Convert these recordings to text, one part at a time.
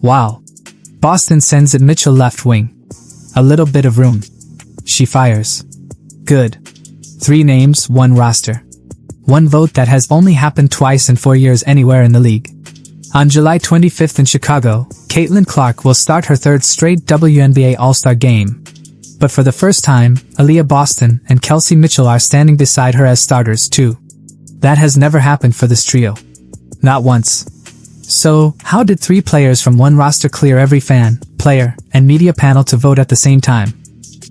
Wow. Boston sends it Mitchell left wing. A little bit of room. She fires. Good. 3 names, 1 roster. 1 vote that has only happened twice in 4 years anywhere in the league. On July 25th in Chicago, Caitlin Clark will start her 3rd straight WNBA All-Star game. But for the first time, Aaliyah Boston and Kelsey Mitchell are standing beside her as starters too. That has never happened for this trio. Not once. So, how did 3 players from one roster clear every fan, player, and media panel to vote at the same time?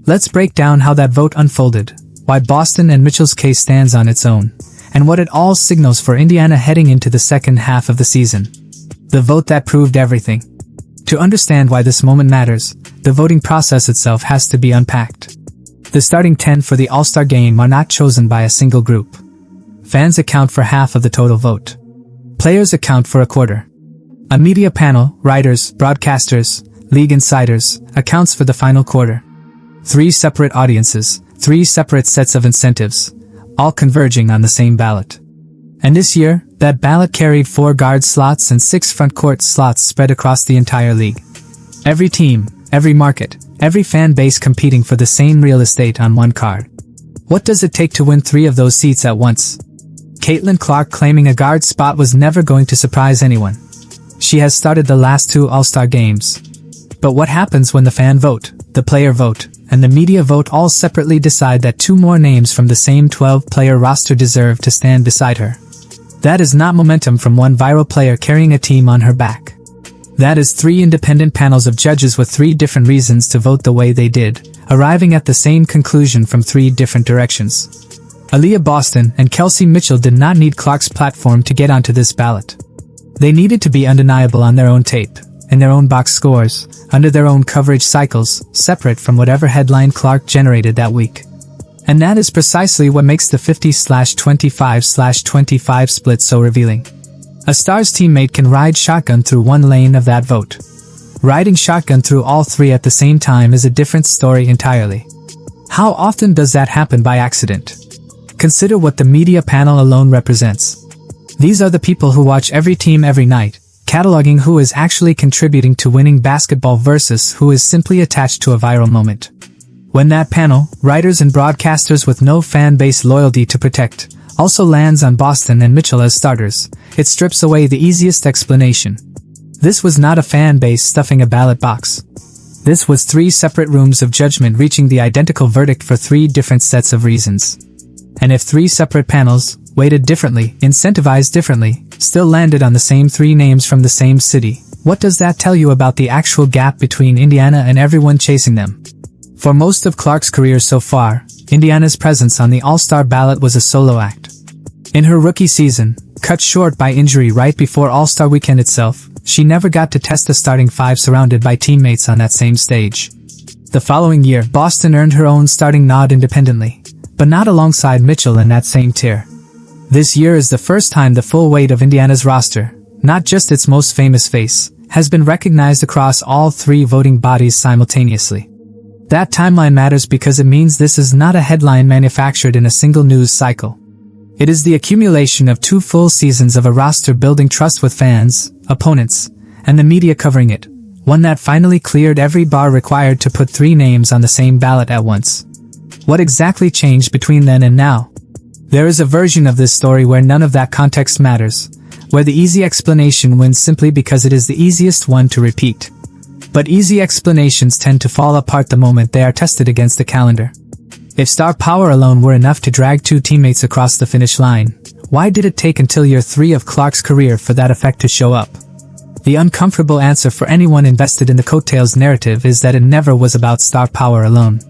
Let's break down how that vote unfolded, why Boston and Mitchell's case stands on its own, and what it all signals for Indiana heading into the second half of the season. The vote that proved everything. To understand why this moment matters, the voting process itself has to be unpacked. The starting 10 for the All-Star game are not chosen by a single group. Fans account for half of the total vote. Players account for a quarter. A media panel, writers, broadcasters, league insiders, accounts for the final quarter. 3 separate audiences, 3 separate sets of incentives, all converging on the same ballot. And this year, that ballot carried 4 guard slots and 6 front court slots spread across the entire league. Every team, every market, every fan base competing for the same real estate on one card. What does it take to win 3 of those seats at once? Caitlin Clark claiming a guard spot was never going to surprise anyone. She has started the last 2 All-Star games. But what happens when the fan vote, the player vote, and the media vote all separately decide that 2 more names from the same 12-player roster deserve to stand beside her? That is not momentum from one viral player carrying a team on her back. That is 3 independent panels of judges with 3 different reasons to vote the way they did, arriving at the same conclusion from 3 different directions. Aaliyah Boston and Kelsey Mitchell did not need Clark's platform to get onto this ballot. They needed to be undeniable on their own tape, in their own box scores, under their own coverage cycles, separate from whatever headline Clark generated that week. And that is precisely what makes the 50/25/25 split so revealing. A star's teammate can ride shotgun through one lane of that vote. Riding shotgun through all 3 at the same time is a different story entirely. How often does that happen by accident? Consider what the media panel alone represents. These are the people who watch every team every night, cataloging who is actually contributing to winning basketball versus who is simply attached to a viral moment. When that panel, writers and broadcasters with no fan base loyalty to protect, also lands on Boston and Mitchell as starters, it strips away the easiest explanation. This was not a fan base stuffing a ballot box. This was 3 separate rooms of judgment reaching the identical verdict for 3 different sets of reasons. And if 3 separate panels, weighted differently, incentivized differently, still landed on the same 3 names from the same city, what does that tell you about the actual gap between Indiana and everyone chasing them? For most of Clark's career so far, Indiana's presence on the All-Star ballot was a solo act. In her rookie season, cut short by injury right before All-Star weekend itself, she never got to test a starting 5 surrounded by teammates on that same stage. The following year, Boston earned her own starting nod independently, but not alongside Mitchell in that same tier. This year is the first time the full weight of Indiana's roster, not just its most famous face, has been recognized across all 3 voting bodies simultaneously. That timeline matters because it means this is not a headline manufactured in a single news cycle. It is the accumulation of 2 full seasons of a roster building trust with fans, opponents, and the media covering it, one that finally cleared every bar required to put 3 names on the same ballot at once. What exactly changed between then and now? There is a version of this story where none of that context matters, where the easy explanation wins simply because it is the easiest one to repeat. But easy explanations tend to fall apart the moment they are tested against the calendar. If star power alone were enough to drag 2 teammates across the finish line, why did it take until year 3 of Clark's career for that effect to show up? The uncomfortable answer for anyone invested in the coattails narrative is that it never was about star power alone.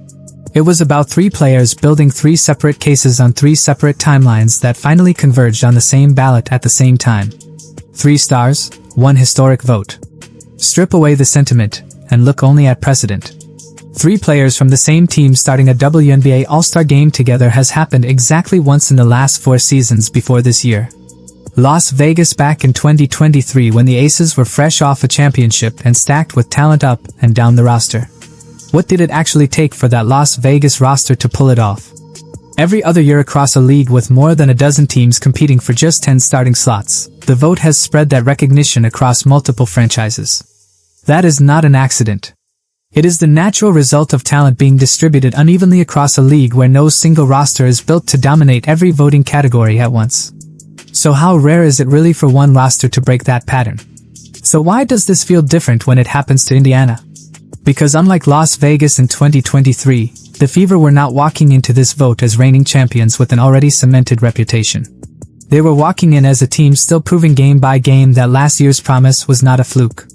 It was about 3 players building 3 separate cases on 3 separate timelines that finally converged on the same ballot at the same time. 3 stars, 1 historic vote. Strip away the sentiment, and look only at precedent. 3 players from the same team starting a WNBA All-Star game together has happened exactly once in the last 4 seasons before this year. Las Vegas back in 2023 when the Aces were fresh off a championship and stacked with talent up and down the roster. What did it actually take for that Las Vegas roster to pull it off? Every other year across a league with more than a dozen teams competing for just 10 starting slots, the vote has spread that recognition across multiple franchises. That is not an accident. It is the natural result of talent being distributed unevenly across a league where no single roster is built to dominate every voting category at once. So how rare is it really for one roster to break that pattern? So why does this feel different when it happens to Indiana? Because unlike Las Vegas in 2023, the Fever were not walking into this vote as reigning champions with an already cemented reputation. They were walking in as a team still proving game by game that last year's promise was not a fluke.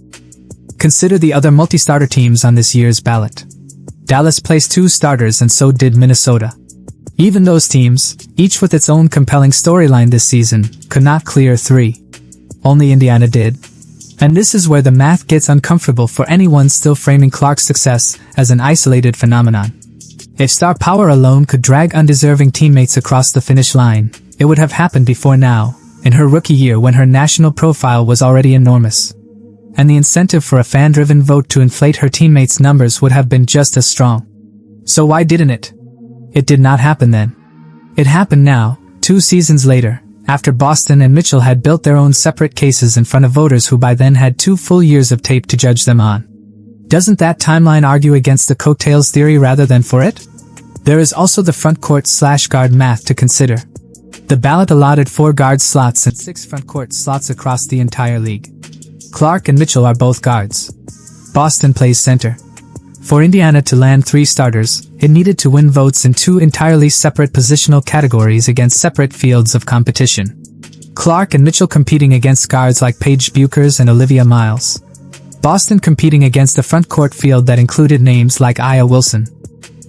Consider the other multi-starter teams on this year's ballot. Dallas placed 2 starters and so did Minnesota. Even those teams, each with its own compelling storyline this season, could not clear 3. Only Indiana did. And this is where the math gets uncomfortable for anyone still framing Clark's success as an isolated phenomenon. If star power alone could drag undeserving teammates across the finish line, it would have happened before now, in her rookie year when her national profile was already enormous. And the incentive for a fan-driven vote to inflate her teammates' numbers would have been just as strong. So why didn't it? It did not happen then. It happened now, 2 seasons later, after Boston and Mitchell had built their own separate cases in front of voters who by then had 2 full years of tape to judge them on. Doesn't that timeline argue against the coattails theory rather than for it? There is also the front court/guard math to consider. The ballot allotted 4 guard slots and 6 front court slots across the entire league. Clark and Mitchell are both guards. Boston plays center. For Indiana to land 3 starters, it needed to win votes in 2 entirely separate positional categories against separate fields of competition. Clark and Mitchell competing against guards like Paige Bueckers and Olivia Miles. Boston competing against a front court field that included names like Aya Wilson.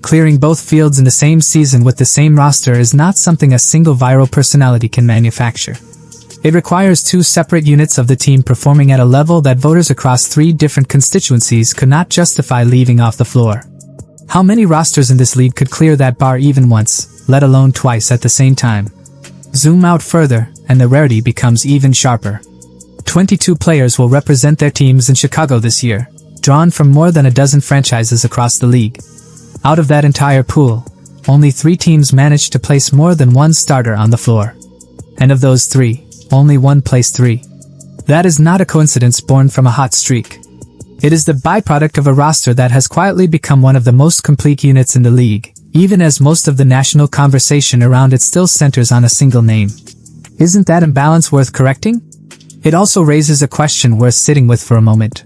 Clearing both fields in the same season with the same roster is not something a single viral personality can manufacture. It requires 2 separate units of the team performing at a level that voters across 3 different constituencies could not justify leaving off the floor. How many rosters in this league could clear that bar even once, let alone twice at the same time? Zoom out further, and the rarity becomes even sharper. 22 players will represent their teams in Chicago this year, drawn from more than a dozen franchises across the league. Out of that entire pool, only 3 teams managed to place more than 1 starter on the floor. And of those 3, only 1 placed 3. That is not a coincidence born from a hot streak. It is the byproduct of a roster that has quietly become one of the most complete units in the league, even as most of the national conversation around it still centers on a single name. Isn't that imbalance worth correcting? It also raises a question worth sitting with for a moment.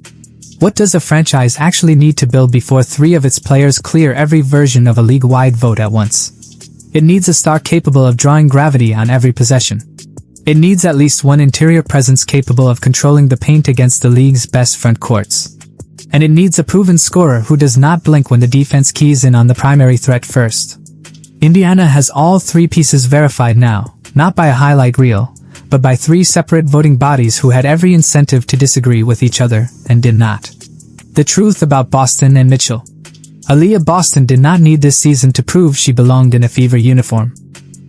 What does a franchise actually need to build before 3 of its players clear every version of a league-wide vote at once? It needs a star capable of drawing gravity on every possession. It needs at least 1 interior presence capable of controlling the paint against the league's best front courts. And it needs a proven scorer who does not blink when the defense keys in on the primary threat first. Indiana has all 3 pieces verified now, not by a highlight reel, but by 3 separate voting bodies who had every incentive to disagree with each other, and did not. The truth about Boston and Mitchell. Aaliyah Boston did not need this season to prove she belonged in a Fever uniform.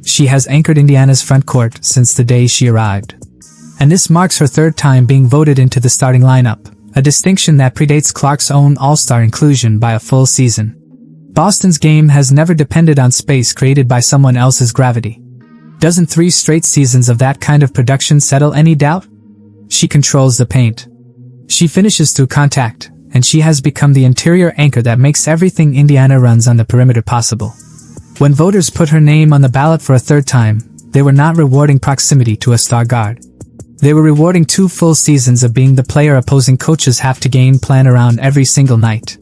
She has anchored Indiana's front court since the day she arrived. And this marks her 3rd time being voted into the starting lineup, a distinction that predates Clark's own All-Star inclusion by a full season. Boston's game has never depended on space created by someone else's gravity. Doesn't 3 straight seasons of that kind of production settle any doubt? She controls the paint. She finishes through contact, and she has become the interior anchor that makes everything Indiana runs on the perimeter possible. When voters put her name on the ballot for a 3rd time, they were not rewarding proximity to a star guard. They were rewarding 2 full seasons of being the player opposing coaches have to game plan around every single night.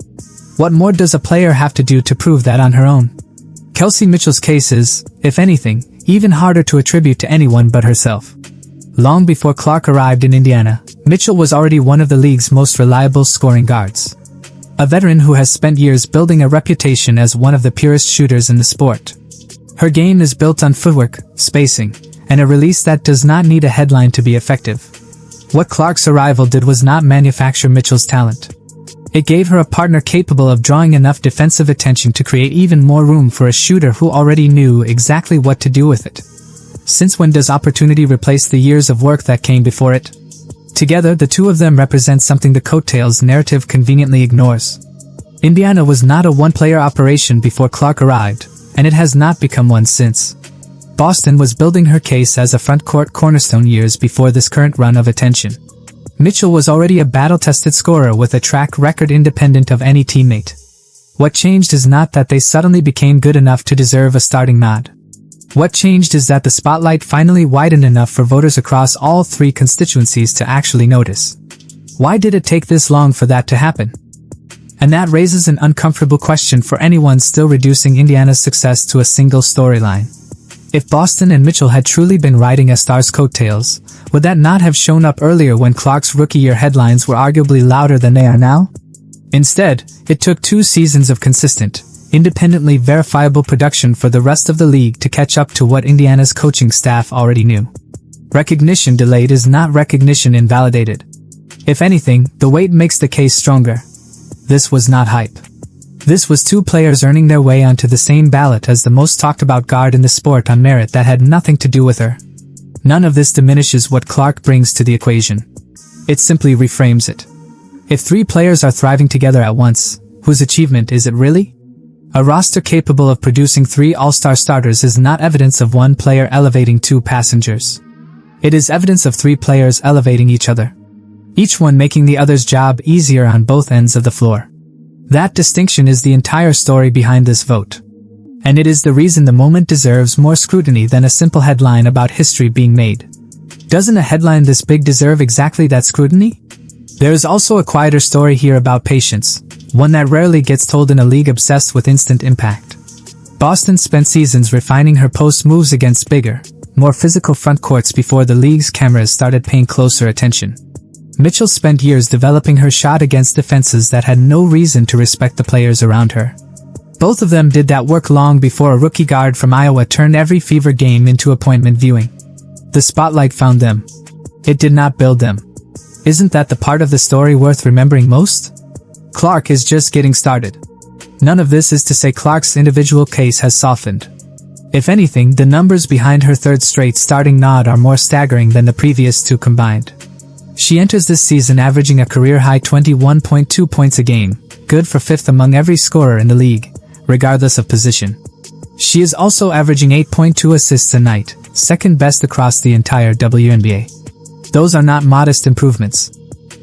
What more does a player have to do to prove that on her own? Kelsey Mitchell's case is, if anything, even harder to attribute to anyone but herself. Long before Clark arrived in Indiana, Mitchell was already one of the league's most reliable scoring guards. A veteran who has spent years building a reputation as one of the purest shooters in the sport. Her game is built on footwork, spacing, and a release that does not need a headline to be effective. What Clark's arrival did was not manufacture Mitchell's talent. It gave her a partner capable of drawing enough defensive attention to create even more room for a shooter who already knew exactly what to do with it. Since when does opportunity replace the years of work that came before it? Together, the 2 of them represent something the coattails narrative conveniently ignores. Indiana was not a one-player operation before Clark arrived, and it has not become one since. Boston was building her case as a front-court cornerstone years before this current run of attention. Mitchell was already a battle-tested scorer with a track record independent of any teammate. What changed is not that they suddenly became good enough to deserve a starting nod. What changed is that the spotlight finally widened enough for voters across all three constituencies to actually notice. Why did it take this long for that to happen? And that raises an uncomfortable question for anyone still reducing Indiana's success to a single storyline. If Boston and Mitchell had truly been riding a star's coattails, would that not have shown up earlier when Clark's rookie year headlines were arguably louder than they are now? Instead, it took 2 seasons of consistent, independently verifiable production for the rest of the league to catch up to what Indiana's coaching staff already knew. Recognition delayed is not recognition invalidated. If anything, the wait makes the case stronger. This was not hype. This was 2 players earning their way onto the same ballot as the most talked about guard in the sport on merit that had nothing to do with her. None of this diminishes what Clark brings to the equation. It simply reframes it. If 3 players are thriving together at once, whose achievement is it really? A roster capable of producing 3 all-star starters is not evidence of 1 player elevating 2 passengers. It is evidence of 3 players elevating each other. Each one making the other's job easier on both ends of the floor. That distinction is the entire story behind this vote. And it is the reason the moment deserves more scrutiny than a simple headline about history being made. Doesn't a headline this big deserve exactly that scrutiny? There is also a quieter story here about patience, one that rarely gets told in a league obsessed with instant impact. Boston spent seasons refining her post moves against bigger, more physical front courts before the league's cameras started paying closer attention. Mitchell spent years developing her shot against defenses that had no reason to respect the players around her. Both of them did that work long before a rookie guard from Iowa turned every Fever game into appointment viewing. The spotlight found them. It did not build them. Isn't that the part of the story worth remembering most? Clark is just getting started. None of this is to say Clark's individual case has softened. If anything, the numbers behind her 3rd straight starting nod are more staggering than the previous 2 combined. She enters this season averaging a career-high 21.2 points a game, good for 5th among every scorer in the league, regardless of position. She is also averaging 8.2 assists a night, 2nd best across the entire WNBA. Those are not modest improvements.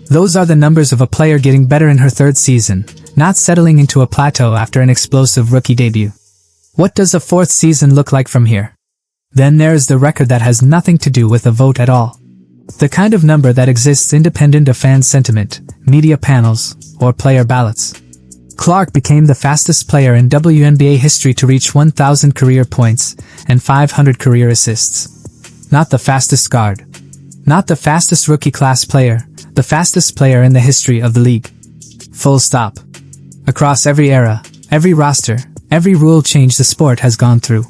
Those are the numbers of a player getting better in her 3rd season, not settling into a plateau after an explosive rookie debut. What does a 4th season look like from here? Then there is the record that has nothing to do with a vote at all. The kind of number that exists independent of fan sentiment, media panels, or player ballots. Clark became the fastest player in WNBA history to reach 1,000 career points and 500 career assists. Not the fastest guard. Not the fastest rookie class player, the fastest player in the history of the league. Full stop. Across every era, every roster, every rule change the sport has gone through.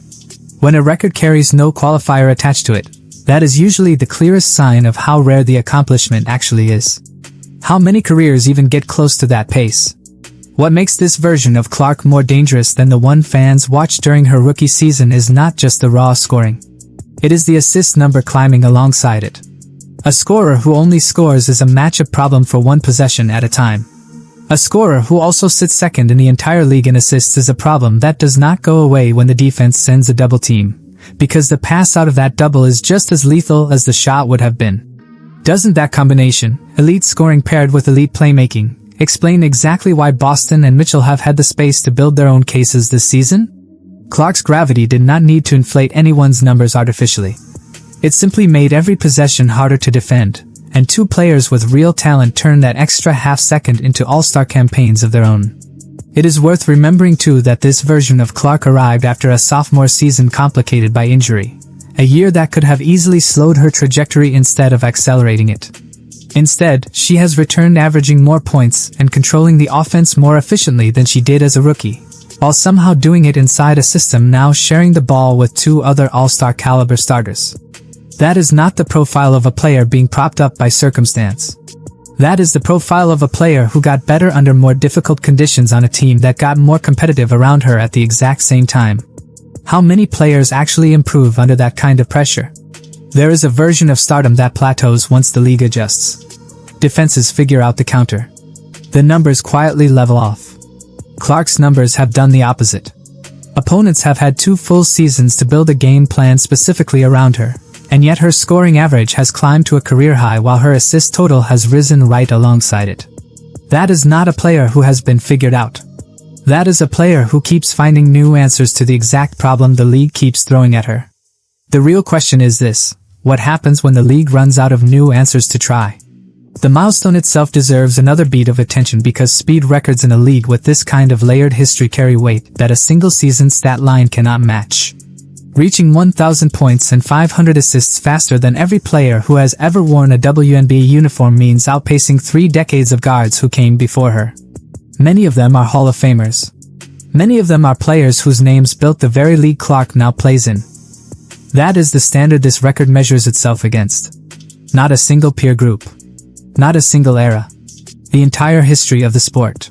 When a record carries no qualifier attached to it, that is usually the clearest sign of how rare the accomplishment actually is. How many careers even get close to that pace? What makes this version of Clark more dangerous than the one fans watched during her rookie season is not just the raw scoring. It is the assist number climbing alongside it. A scorer who only scores is a matchup problem for 1 possession at a time. A scorer who also sits 2nd in the entire league in assists is a problem that does not go away when the defense sends a double team, because the pass out of that double is just as lethal as the shot would have been. Doesn't that combination, elite scoring paired with elite playmaking, explain exactly why Boston and Mitchell have had the space to build their own cases this season? Clark's gravity did not need to inflate anyone's numbers artificially. It simply made every possession harder to defend, and 2 players with real talent turned that extra half-second into all-star campaigns of their own. It is worth remembering too that this version of Clark arrived after a sophomore season complicated by injury, a year that could have easily slowed her trajectory instead of accelerating it. Instead, she has returned averaging more points and controlling the offense more efficiently than she did as a rookie, while somehow doing it inside a system now sharing the ball with 2 other all-star caliber starters. That is not the profile of a player being propped up by circumstance. That is the profile of a player who got better under more difficult conditions on a team that got more competitive around her at the exact same time. How many players actually improve under that kind of pressure? There is a version of stardom that plateaus once the league adjusts. Defenses figure out the counter. The numbers quietly level off. Clark's numbers have done the opposite. Opponents have had 2 full seasons to build a game plan specifically around her, And yet her scoring average has climbed to a career high while her assist total has risen right alongside it. That is not a player who has been figured out. That is a player who keeps finding new answers to the exact problem the league keeps throwing at her. The real question is this: what happens when the league runs out of new answers to try? The milestone itself deserves another beat of attention because speed records in a league with this kind of layered history carry weight that a single season stat line cannot match. Reaching 1,000 points and 500 assists faster than every player who has ever worn a WNBA uniform means outpacing 3 decades of guards who came before her. Many of them are Hall of Famers. Many of them are players whose names built the very league Clark now plays in. That is the standard this record measures itself against. Not a single peer group. Not a single era. The entire history of the sport.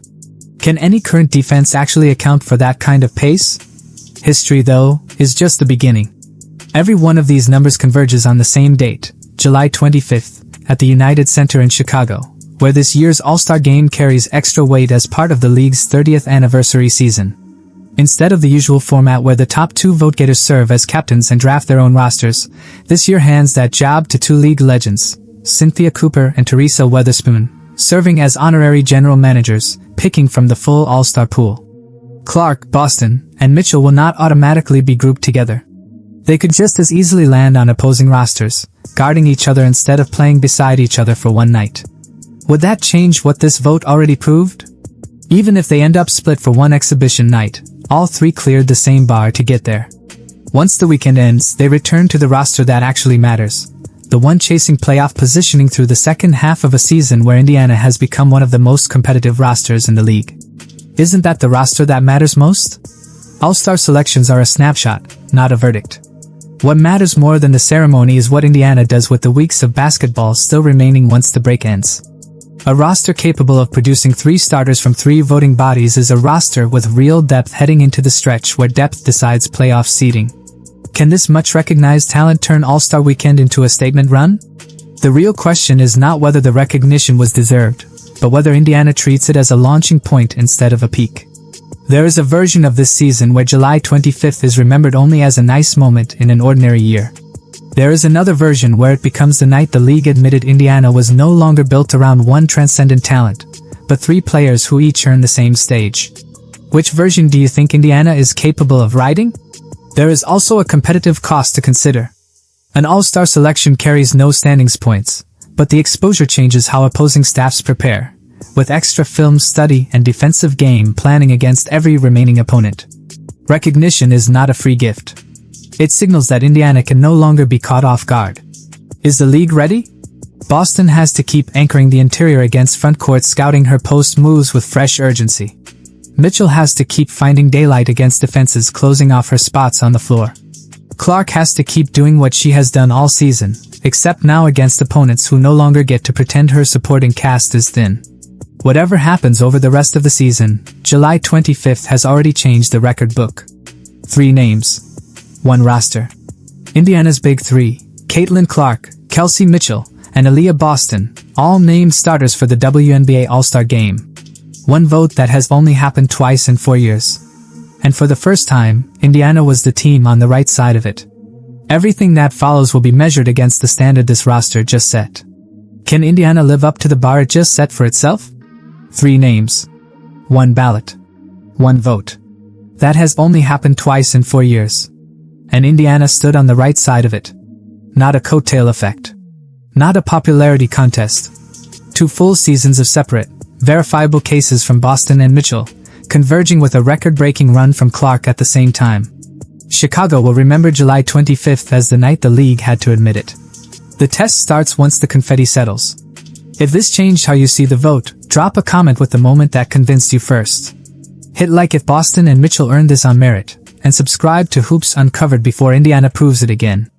Can any current defense actually account for that kind of pace? History, though, is just the beginning. Every one of these numbers converges on the same date, July 25th, at the United Center in Chicago, where this year's All-Star Game carries extra weight as part of the league's 30th anniversary season. Instead of the usual format where the top 2 vote-getters serve as captains and draft their own rosters, this year hands that job to 2 league legends, Cynthia Cooper and Teresa Weatherspoon, serving as honorary general managers, picking from the full All-Star pool. Clark, Boston, and Mitchell will not automatically be grouped together. They could just as easily land on opposing rosters, guarding each other instead of playing beside each other for one night. Would that change what this vote already proved? Even if they end up split for one exhibition night, all 3 cleared the same bar to get there. Once the weekend ends, they return to the roster that actually matters, the one chasing playoff positioning through the second half of a season where Indiana has become one of the most competitive rosters in the league. Isn't that the roster that matters most? All-Star selections are a snapshot, not a verdict. What matters more than the ceremony is what Indiana does with the weeks of basketball still remaining once the break ends. A roster capable of producing 3 starters from 3 voting bodies is a roster with real depth heading into the stretch where depth decides playoff seeding. Can this much recognized talent turn All-Star Weekend into a statement run? The real question is not whether the recognition was deserved, but whether Indiana treats it as a launching point instead of a peak. There is a version of this season where July 25th is remembered only as a nice moment in an ordinary year. There is another version where it becomes the night the league admitted Indiana was no longer built around one transcendent talent, but 3 players who each earn the same stage. Which version do you think Indiana is capable of riding? There is also a competitive cost to consider. An all-star selection carries no standings points, but the exposure changes how opposing staffs prepare, with extra film study and defensive game planning against every remaining opponent. Recognition is not a free gift. It signals that Indiana can no longer be caught off guard. Is the league ready? Boston has to keep anchoring the interior against front court, scouting her post moves with fresh urgency. Mitchell has to keep finding daylight against defenses closing off her spots on the floor. Clark has to keep doing what she has done all season, except now against opponents who no longer get to pretend her supporting cast is thin. Whatever happens over the rest of the season, July 25th has already changed the record book. 3 names. 1 roster. Indiana's Big 3, Caitlin Clark, Kelsey Mitchell, and Aaliyah Boston, all named starters for the WNBA All-Star Game. 1 vote that has only happened twice in 4 years. And for the first time, Indiana was the team on the right side of it. Everything that follows will be measured against the standard this roster just set. Can Indiana live up to the bar it just set for itself? 3 names. 1 ballot. 1 vote. That has only happened twice in 4 years. And Indiana stood on the right side of it. Not a coattail effect. Not a popularity contest. 2 full seasons of separate, verifiable cases from Boston and Mitchell, converging with a record-breaking run from Clark at the same time. Chicago will remember July 25th as the night the league had to admit it. The test starts once the confetti settles. If this changed how you see the vote, drop a comment with the moment that convinced you first. Hit like if Boston and Mitchell earned this on merit, and subscribe to Hoops Uncovered before Indiana proves it again.